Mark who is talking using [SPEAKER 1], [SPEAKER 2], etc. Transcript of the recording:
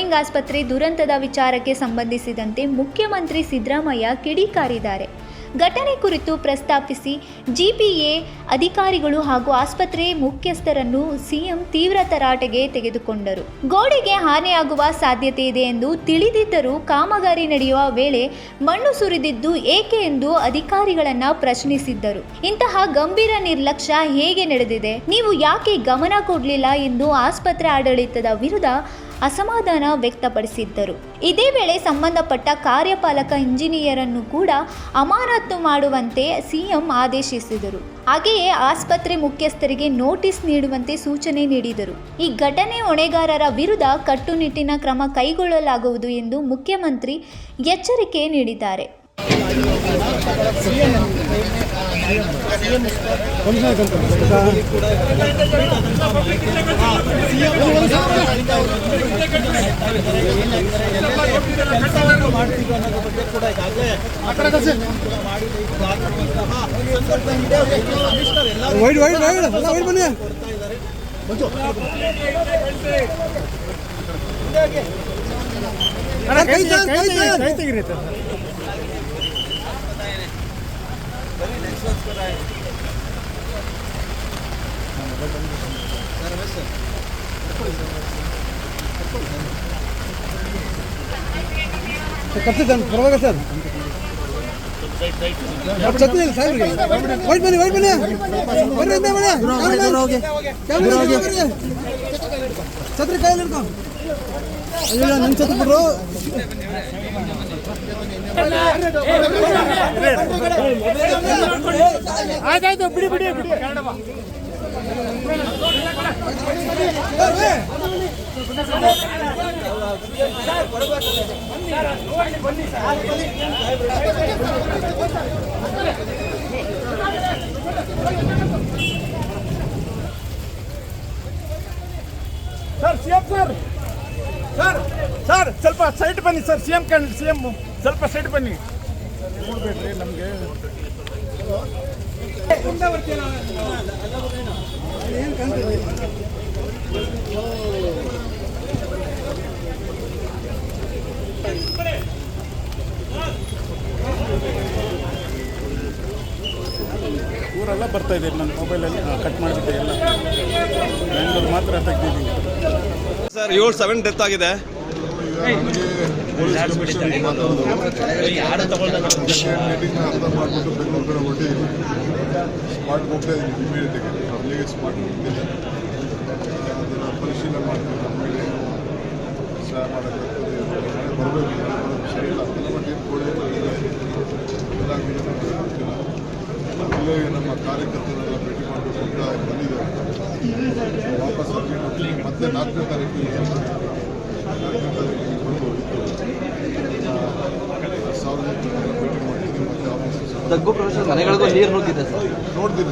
[SPEAKER 1] Scanning ಆಸ್ಪತ್ರೆ ದುರಂತದ ವಿಚಾರಕ್ಕೆ ಸಂಬಂಧಿಸಿದಂತೆ ಮುಖ್ಯಮಂತ್ರಿ ಸಿದ್ದರಾಮಯ್ಯ ಕಿಡಿಕಾರಿದ್ದಾರೆ. ಘಟನೆ ಕುರಿತು ಪ್ರಸ್ತಾಪಿಸಿ ಜಿಪಿಎ ಅಧಿಕಾರಿಗಳು ಹಾಗೂ ಆಸ್ಪತ್ರೆ ಮುಖ್ಯಸ್ಥರನ್ನು ಸಿಎಂ ತೀವ್ರ ತರಾಟೆಗೆ ತೆಗೆದುಕೊಂಡರು. ಗೋಡೆಗೆ ಹಾನಿಯಾಗುವ ಸಾಧ್ಯತೆ ಇದೆ ಎಂದು ತಿಳಿದಿದ್ದರೂ ಕಾಮಗಾರಿ ನಡೆಯುವ ವೇಳೆ ಮಣ್ಣು ಸುರಿದಿದ್ದು ಏಕೆ ಎಂದು ಅಧಿಕಾರಿಗಳನ್ನ ಪ್ರಶ್ನಿಸಿದ್ದರು. ಇಂತಹ ಗಂಭೀರ ನಿರ್ಲಕ್ಷ್ಯ ಹೇಗೆ ನಡೆದಿದೆ, ನೀವು ಯಾಕೆ ಗಮನ ಕೊಡಲಿಲ್ಲ ಎಂದು ಆಸ್ಪತ್ರೆ ಆಡಳಿತದ ವಿರುದ್ಧ ಅಸಮಾಧಾನ ವ್ಯಕ್ತಪಡಿಸಿದ್ದರು. ಇದೇ ವೇಳೆ ಸಂಬಂಧಪಟ್ಟ ಕಾರ್ಯಪಾಲಕ ಇಂಜಿನಿಯರನ್ನು ಕೂಡ ಅಮಾನತು ಮಾಡುವಂತೆ ಸಿಎಂ ಆದೇಶಿಸಿದರು. ಹಾಗೆಯೇ ಆಸ್ಪತ್ರೆ ಮುಖ್ಯಸ್ಥರಿಗೆ ನೋಟಿಸ್ ನೀಡುವಂತೆ ಸೂಚನೆ ನೀಡಿದರು. ಈ ಘಟನೆ ಹೊಣೆಗಾರರ ವಿರುದ್ಧ ಕಟ್ಟುನಿಟ್ಟಿನ ಕ್ರಮ ಕೈಗೊಳ್ಳಲಾಗುವುದು ಎಂದು ಮುಖ್ಯಮಂತ್ರಿ ಎಚ್ಚರಿಕೆ ನೀಡಿದ್ದಾರೆ.
[SPEAKER 2] ಪರವಾಗಿ ಸರ್ ಛತ್ರಿ ಕೈ ಹಿಡ್ಕೊ ನನ್ನ ಛತ್ರಿ ಬಿಡ್ರು. ಆಯ್ತಾಯ್ತು ಬಿಡಿ ಬಿಡಿ ಬಿಡಿ.
[SPEAKER 3] Sir CM sir sir sir ಸ್ವಲ್ಪ ಸೈಡ್ ಬನ್ನಿ ಸರ್. ಸಿಎಂ ಸ್ವಲ್ಪ ಸೈಡ್ ಬನ್ನಿ. ನೋಡ್ಬೇಡ್ರಿ ನಮಗೆ ಊರೆಲ್ಲ ಬರ್ತಾ ಇದೆ. ನನ್ನ ಮೊಬೈಲಲ್ಲಿ ಕಟ್ ಮಾಡಿಬಿಟ್ಟೆ ಎಲ್ಲ. ಬೆಂಗಳೂರು ಮಾತ್ರ ತೆಗ್ದಿದ್ದೀನಿ
[SPEAKER 4] ಸರ್. 7 ಡೆತ್ ಆಗಿದೆ.
[SPEAKER 5] ಅರ್ಥ ಮಾಡಿಬಿಟ್ಟು ಬೆಂಗಳೂರು ಕಡೆ ಹೊರಟಿದ್ದೀವಿ. ಸ್ಪಾಟ್ಗೆ ಹೋಗ್ತಾ ಇದ್ದೀವಿ. ಇಮಿಡಿಯೇಟಾಗಿ ಅಲ್ಲಿಗೆ ಸ್ಪಾಟ್ ಹೋಗ್ತಿಲ್ಲ. ಅದನ್ನು ಪರಿಶೀಲನೆ ಮಾಡ್ತೀವಿ. ನಮ್ಮ ಮೇಲೆ ಸಹಾಯ ಮಾಡೋಕ್ಕಾಗ್ತದೆ. ಬರಬೇಕು ಸರಿ ಇಲ್ಲ. ಬಟ್ ಏನು ಕೊಡಿ ಏನಾಗಿದೆ ಗೊತ್ತಿಲ್ಲ. ಇಲ್ಲೇ ನಮ್ಮ ಕಾರ್ಯಕರ್ತರೆಲ್ಲ ಭೇಟಿ ಮಾಡಬೇಕು ಅಂತ ಬಂದಿದ್ದಾರೆ. ವಾಪಸ್ ಅರ್ಜೆಂಟ್ ಮತ್ತೆ 4ನೇ ತಾರೀಕಿಗೆ 4ನೇ ತಾರೀಕಿಗೆ ಬಂದು ಸಾರ್ವಜನಿಕರನ್ನ ಭೇಟಿ ಮಾಡಿದ್ದೀವಿ. ಮತ್ತೆ ಆಫೀಸರ್ಸ್
[SPEAKER 4] ಮನೆಗಳಿಗೂ ನೀರು ನುಗ್ಗಿದೆ ಸರ್.
[SPEAKER 5] ನೋಡ್ತೀನಿ.